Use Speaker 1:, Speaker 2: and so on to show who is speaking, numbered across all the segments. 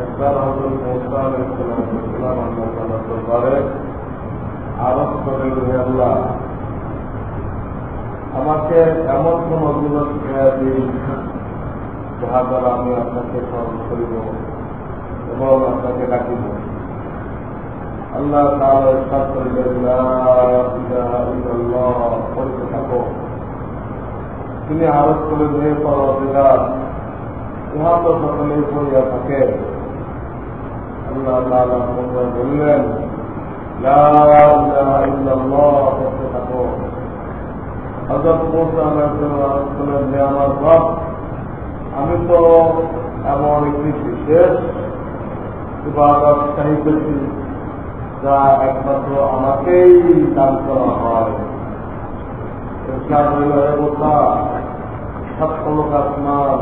Speaker 1: একবার হযরত মুসা আলাইহিস সালাম আল্লাহ তাআলার দরবারে আরজ করে, হে আল্লাহ, আমাকে এমন কোন গুণ শিখিয়ে দিন যাহা দ্বারা আমি আপনাকে স্মরণ করিব এবং আপনাকে ডাকিব। আল্লাহ তাআলা ইরশাদ করিলেন, লা ইলাহা ইল্লাল্লাহ, বলতে থাকো। তিনি আরজ করলেন, হে পরওয়ারদিগার, ইহা তো সকলেই পড়িয়া থাকে। আল্লাহ তাআলা বললেন, লা ইলাহা ইল্লাল্লাহ, বলতে থাকো। হযরত মুসা আলাইহিস সালাম আরজ করলেন, হে আমার রব, আমি তো এমন একটি বিশেষ ইবাদত চাইতেছি যা একমাত্র আমাকেই দান করা হয়। ইরশাদ হইল, হে মুসা, সাত খলক আসমান,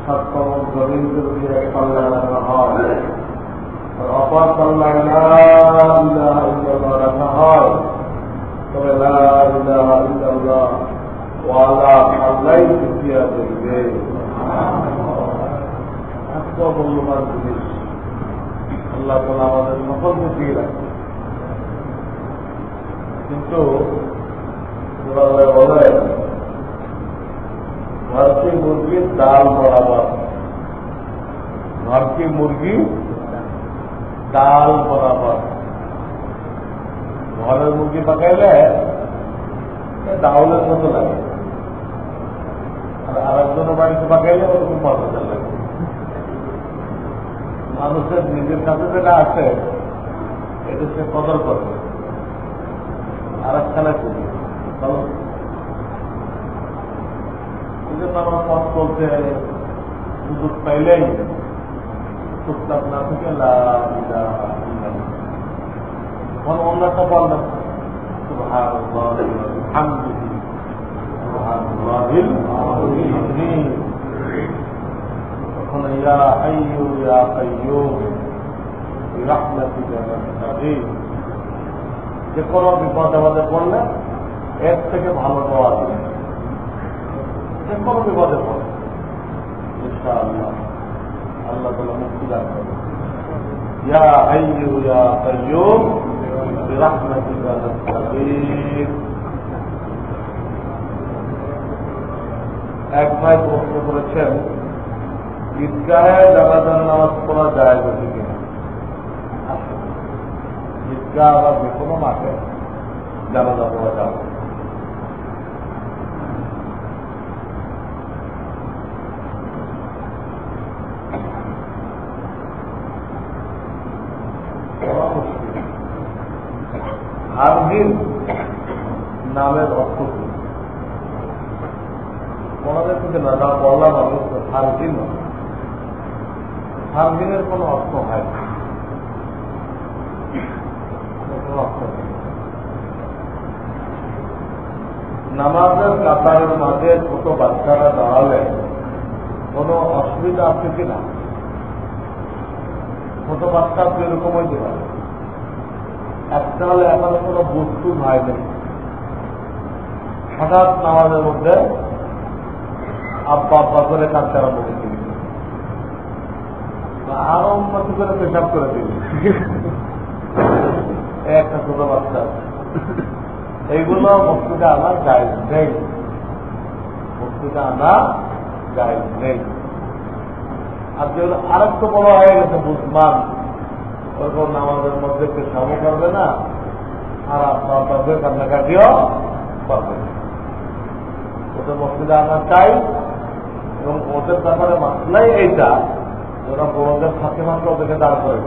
Speaker 1: সাত খলক জমিনকে যদি এক পাল্লায় রাখা হয়, আর অপর পাল্লায় লা ইলাহা ইল্লাল্লাহ রাখা হয়, তবে লা ইলাহা ইল্লাল্লাহ ওয়ালা পাল্লাই চুকিয়া দেবে। এত মূল্যবান জিনিস আল্লাহ তাআলা আমাদের সকলকে দিয়ে রাখে। কিন্তু বলে, घर की मुर्गी दाल बराबर, घर की मुर्गी ডাল বরাবর। ঘরের মুরগি পাকাইলে ডাউলের মতো লাগে, আর আরেকজনের বাড়িতে পাকাইলে ওরকম মজা লাগে। মানুষের নিজের কাছে যেটা আছে এটা সে কদর করে, আর এক খেলায় করি। আমার পথ চলতে সুযোগ পাইলেই টুকটাক না থেকে অন্যটা বললাম তখন ইয়া হাইয়্যু ইয়া কাইয়্যুম বিরহমাতিকা নাস্তাগীথ। যে কোনো বিপদ আপদে পড়লে এর থেকে ভালো পাওয়া যায়, যে কোনো বিপদে পড়ে ইনশাআল্লাহ আল্লাহ তাআলা মুক্তি দান করবেন। ইয়া হাইয়্যু ইয়া কাইয়্যুম বিরহমাতিকা নাস্তাগীথ। এক ভাই প্রশ্ন করেছেন, ঈদগাহে জানাজার নামাজ পড়া যায় যদি কিনা? ঈদগাহ বা যে কোনো মাঠে জানাজা পড়া যাবে। হারবিন নামের অর্থ কি? ওনাদের থেকে না যা বললাম আমি, হারবিন হারবিনের কোন অর্থ হয় না, কোনো অর্থ নেই। নামাজের কাতারের মাঝে ছোট বাচ্চারা দাঁড়ালে কোন অসুবিধা আছে কিনা? ছোট বাচ্চা তো এরকম হইতে পারে, একটা হলে এখনো কোনো বস্তু হয়নি, হঠাৎ নামাজের মধ্যে আব্বা আব্বা করে কাঁদতে আরম্ভ করতে দিল, আরো উন্নতি করে পেশাব করে দিল, একটা ছোট বাচ্চা। এইগুলো মসজিদে আনা জায়েজ নেই, মসজিদে আনা জায়েজ নেই। আর যেগুলো আরেকটু বড় হয়ে গেছে বুঝমান, ওরকম নামাজের মধ্যে পেশাবও করবে না, আর আপনার পাবে কান্নাকাটিও করবে না। ওদের মসজিদে আনা চাই, এবং ওদের ব্যাপারে মাসলাই এইটা, ওরা বড়দের ফাঁকে মাত্র ওদেরকে দাঁড় করে,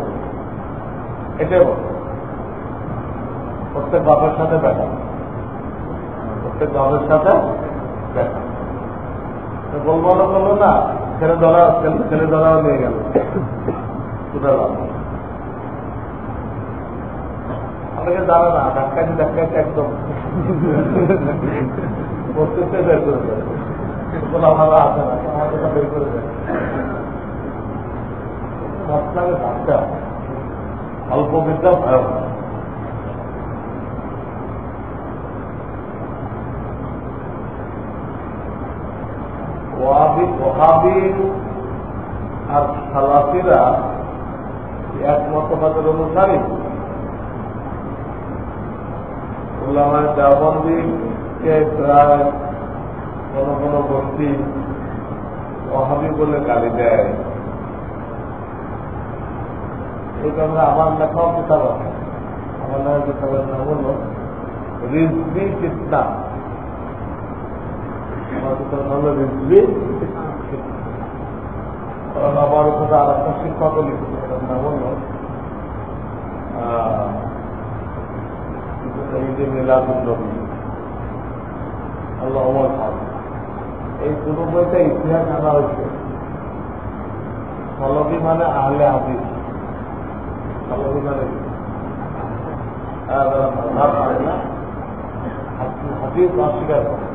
Speaker 1: এটাই বল। প্রত্যেক বাপের সাথে দেখা, প্রত্যেক বাপের সাথে দেখা। বলবো না করলো না, ছেলে ধরাও নিয়ে গেল, কোথায় আপনাকে জানা না, ধাক্কাইতে একদম প্রত্যেকটা বের করে দেয়, ভালো আছে না, আমাদের বের করে দেয়। ধাক্কা অল্প বিদ্যা ভয়ঙ্কর। ওয়াহাবি আর সালাফিরা এক মতবাদের অনুসারী। উলামায়ে দেওবন্দীকে প্রায় কোন কোন ব্যক্তি ওয়াহাবি বলে গালি দেয়। এই কারণে আমার লেখাও কিতাব আছে। আমার লেখা কিতাবের নাম হল রিজভি ফিতনা। আমার কিতাবের নাম হল রিজভি ফিতনা। কারণ আমার উপরে আর একটা শিক্ষক লিখেছে, এটার নাম হল ঈদে মিলাদুন নবী আল্লাহ ওমর খান। এই পুরো বইটা ইতিহাস আনা হয়েছে। সলভি মানে আহলে হাদিস। সলভি মানে হাদিস অস্বীকার করে।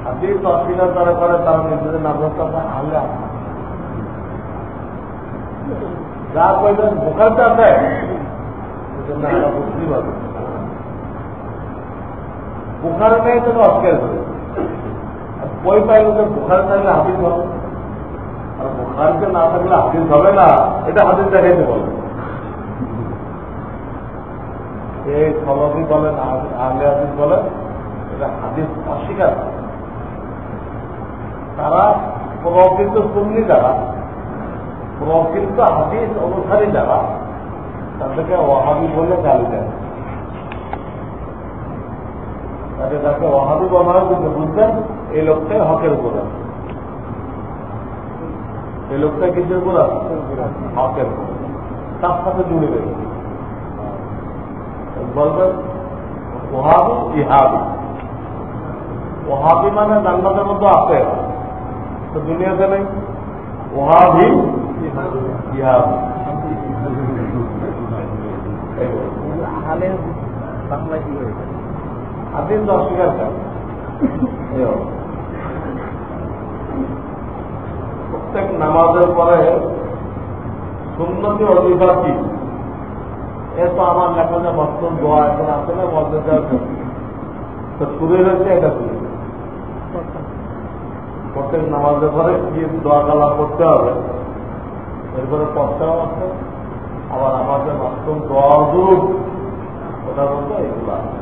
Speaker 1: হাদিস অস্বীকার যারা করে তারা নিজেদের নাম হচ্ছে আহলে হাদিস। যা কইলেন বুখারটা দেয় সেজন্য আমরা মুসলিম হবে। বুখার নেই তো অস্বীকার করে। বই পাইলে তো বুখার থাকলে হাদিস হবে, আর বুখারকে না থাকলে হাদিস হবে না, এটা হাদিস দেখাইতে বলে। এই সলভি বলেন, আহলে হাদিস বলেন, এটা হাদিস অস্বীকার। তারা প্রকৃত সুন্নি, যারা প্রকৃত হাদিস অনুসারী যারা, তাদেরকে ওয়াহাবি বলে গালি দেয়। তাকে ওয়াহাবি বলা কিন্তু বুঝবেন এই লোকটাই হকের উপর আছে। এই লোকটা কিসের উপর আছে? হকের উপর। তার সাথে জুড়ে দেবে, বলবেন ওয়াহাবি ইহাবি। ওয়াহাবি মানে জান্নাতের মধ্যে আছে, তো দুনিয়াতে নেই। ওয়াহাবি ইহাবি বাংলা কি হয়েছে? হাদিস অস্বীকার করে। প্রত্যেক নামাজের পরে সুন্নতি অধিকার কি, এ তো আমার লেখা যে মস্তন দোয়া এখন আছে না মসজিদ যাওয়ার জন্য, তো শুরু হয়েছে এটা শুরু। প্রত্যেক নামাজের পরে কি দোয়া কালাম করতে হবে, এরপরে পড়তেও আছে। আবার আমাদের মস্তন দোয়া জরুর, ওটার মধ্যে এগুলো আছে।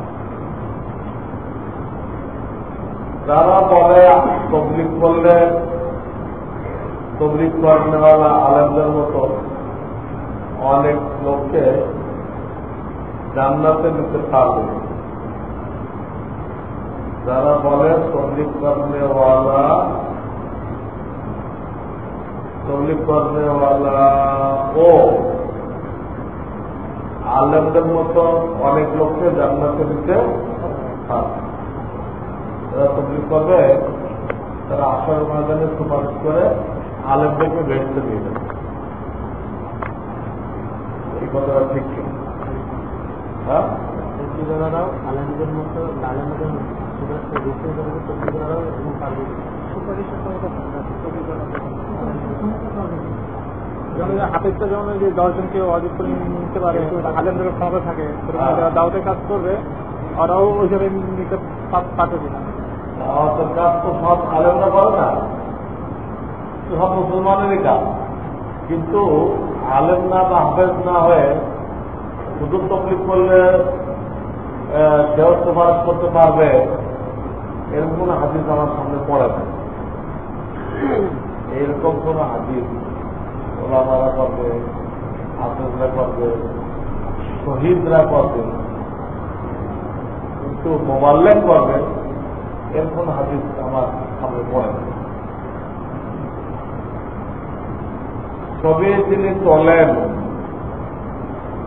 Speaker 1: যারা বলে তবলিগ করলে তবলিগ করেওয়ালা আলেমদের মতো অনেক লোককে জান্নাতে নিতে পারবে, যারা বলে তবলিগ করেওয়ালা ও আলেমদের মতো অনেক লোককে জান্নাতে নিতে পারবে। যারা তবলিগ করবে তারা আশার ময়দানে সুপারিশ করে আলেমদেরকে বেহেশতে দিয়ে দেবে। এই কথাটা ঠিক ছিল। হ্যাঁ, আলেমদের মতো আলেমদের হাফেজটা যেমন যে 10 জনকে অজিত করে নিতে পারে, আলেমদের ক্ষমতা থাকে, দাওয়াতের কাজ করবে, ওরাও ওই হিসাবে নিতে পারবে কিনা? দাওয়াতের কাজ তো সব আলেমরা করে না, সব মুসলমানেরই কাজ। কিন্তু আলেম না বা হাফেজ না হয়ে শুধু তকলিফ করলে কেউ সুপারিশ করতে পারবে, এরকম কোন হাদিস আমার সামনে পড়ে না। এইরকম কোন হাদিস ওলামারা করবে, হাফেজরা করবে, শহীদরা করবে, কিন্তু মোবাল্লেগ করবে, এর কোন হাদিস আমার সামনে পড়ে না। ছবি তিনি তোলেন,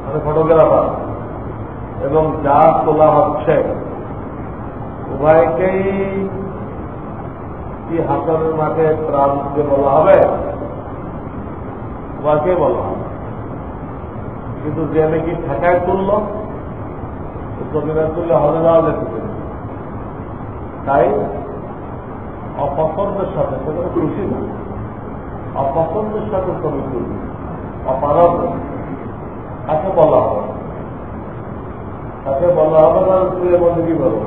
Speaker 1: মানে ফটোগ্রাফার, এবং যা তোলা হচ্ছে উভয়কেই কি হাসরের মাঠে প্রাণ দিতে বলা হবে? উভয়কেই বলা হবে। কিন্তু যে নাকি ঠেকায় তুলল, ছবিটা তুললে হলে যাওয়া যেতে, তাই অপছন্দের সাথে, সেটা খুশি না, অপছন্দের সাথে ছবি তুলবে, অপারগ তাকে বলা হবে। তাকে বলা হবে না, তুই এর মধ্যে কি বলো,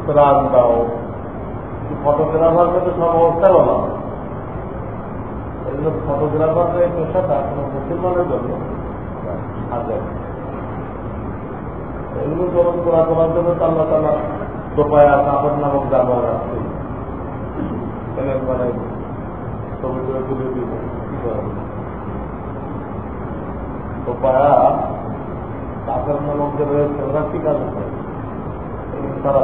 Speaker 1: প্রাণ দাও, ফটোগ্রাফারকে তো সব অবস্থায় বলা হয়। এই জন্য ফটোগ্রাফাররা এই পেশাটা কোনো মুসলমানের জন্য হাজার এগুলো যখন করা করার জন্য আল্লাহ তাআলা দোপায়া কাপড় নামক ব্যবহার আছে, মানে ছবি করে তুলে দিবে কি করা দোপায়া কাপড় নামক যে রয়েছে ওরা ঠিক আছে তারা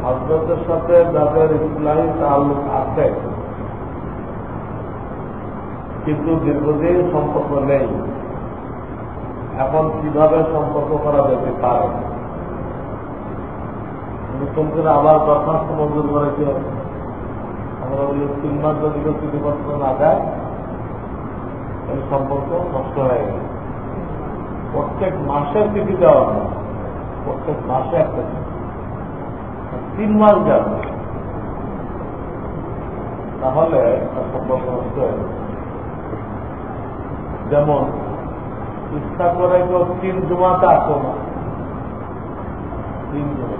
Speaker 1: হযরতের সাথে যাদের ইসলামী তাআল্লুক আছে কিন্তু দীর্ঘদিন সম্পর্ক নেই, এখন কিভাবে সম্পর্ক করা যেতে পারে? নতুন করে আবার দরখাস্ত মঞ্জুর করে কি হবে? আমরা বলি 3 মাস যদি চিঠিপত্র না দেয় তাহলে সম্পর্ক নষ্ট হয়ে গেল। প্রত্যেক মাসে চিঠি দেওয়া হয়, প্রত্যেক মাসে একটা 3 মাস যাবে, তাহলে সম্পর্ক নষ্ট হয়ে যাবে। যেমন ইচ্ছা করে কেউ 3 জুমাতে আসো না, 3 জুমা,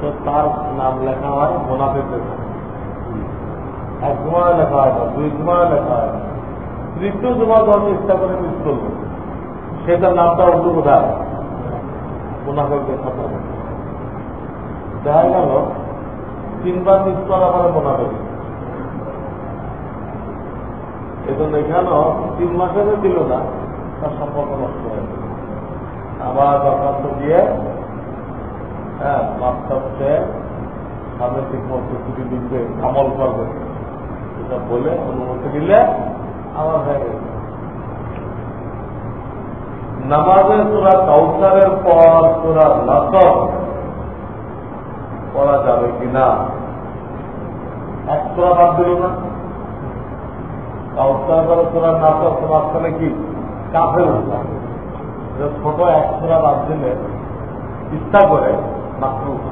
Speaker 1: তো তার নাম লেখা হয় মুনাফিকের। 1 জুমায় লেখা হয় না, 2 জুমায় লেখা হয় না, 3য় জুমা যখন ইচ্ছা করে মিস করবে সেটার নামটা উর্দু বোঝায় মুনাফিকের সাথে। দেখা গেল 3 বার মিস করা মানে মুনাফিক। এজন্য এখানেও 3 মাসেরও দিল না, তার সম্পর্ক নষ্ট হয়ে গেল। আবার দরখাস্ত দিয়ে মাস্টারকে সামনে ঠিক মতো ছুটি দিতে আমল করবে এটা বলে অনুমতি দিলে আমার হয়ে গেল। নামাজের সূরা কাউসারের পর সূরা নাসর পড়া যাবে কিনা? 1 সূরা বাদ দিল না, কাউসার করে সূরা নাসর মাঝখানে কি কাফের ছোট 1 সূরা বাদ দিলে ইচ্ছা করে মাকরুহ,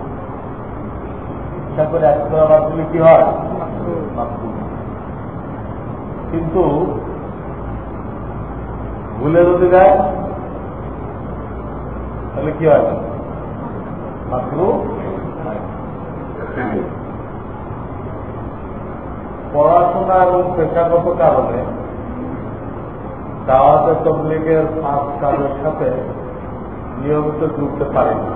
Speaker 1: ইচ্ছা করে 1 সূরা বাদ দিলে কি হয়? মাকরুহ। কিন্তু ভুলে যদি দেয় তাহলে কি হয়? মাকরুহ। পড়াশোনা এবং পেশাগত কারণে দাওয়াতে তাবলীগের 5 কাজের সাথে নিয়মিত যুক্ত পারে না।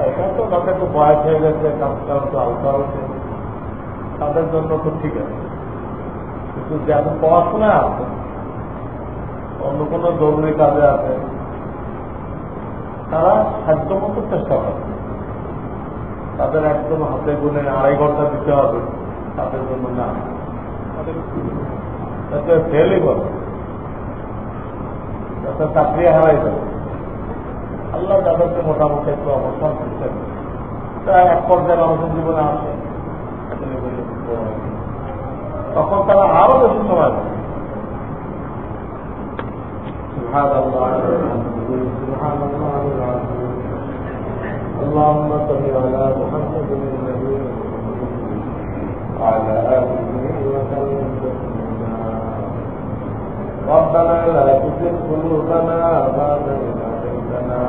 Speaker 1: এটা তো তাদের তো বয়স হয়ে গেছে, কাজটা তো আলতা হচ্ছে, তাদের জন্য তো ঠিক আছে। কিন্তু যে এখন পড়াশোনায় আছে, অন্য কোনো জরুরি কাজে আছে, তারা সাধ্যমতো চেষ্টা করে। তাদের একদম হাতে গুনে 2.5 ঘন্টা দিতে হবে, তাদের জন্য না, তাতে ফেলই করে, তাতে চাকরি হারাই যাবে। আল্লাহ তাদেরকে মোটামুটি একটু অবস্থান করছেন, তারা এক পর্যায়ে মানুষের জীবনে আসে, তখন তারা আরো বেশি সময় দেয়। اللهم صل على محمد النبي وعلى آله وسلم تسليما. ربنا لا تزغ قلوبنا بعد إذ هديتنا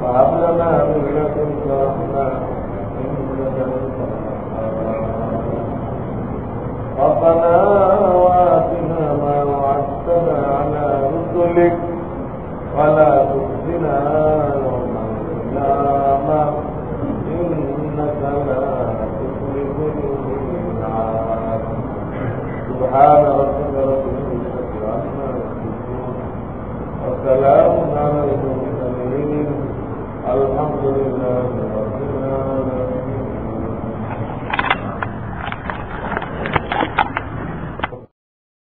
Speaker 1: وهب لنا من لدنك